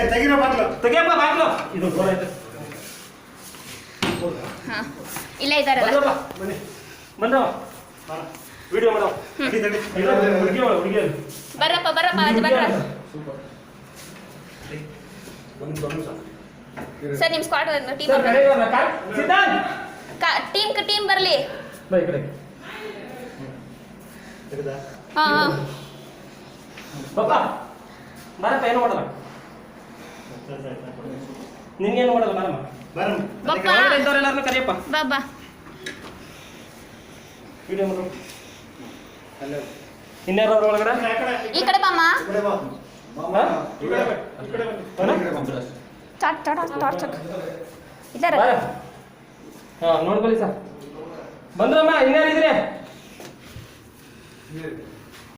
ತೆಗಿರೋ ಬಾಗ್ಲು ತೆಗಿಯಪ್ಪ ಬಾಗ್ಲು ಇದು ಇಲ್ಲ ಇದಾರಲ್ಲ ಬನ್ನಿ ಬಂದವ ವಿಡಿಯೋ ಮಾಡೋ ಬರಪ್ಪ ಅದು ಬರ್ರ ಸರ್ ನಿಮ್ಮ ಸ್ಕ್ವಾಡ್ ಟೀಮ್ ಬರಲಿ ಹಾಂ ಬರಪ್ಪ ಏನು ಮಾಡಲ್ಲ ನಿನ್ಗೇನು ಮಾಡಲ್ಲ ಬರಮ್ಮ ಇದ್ದವರೆಲ್ಲರನ್ನು ಕರಿಯಪ್ಪ ಬಾ ವಿಡಿಯೋ ಮಾಡು ಇನ್ಯಾರು ಅವ್ರ ಒಳಗಡೆ ಈ ಕಡೆ ಬಾಮ್ಮ ಇದ್ದಾರ ಹಾಂ ನೋಡ್ಕೊಳ್ಳಿ ಸರ್ ಬಂದ್ರಮ್ಮ ಇನ್ಯಾರಿದ್ದೀರಿ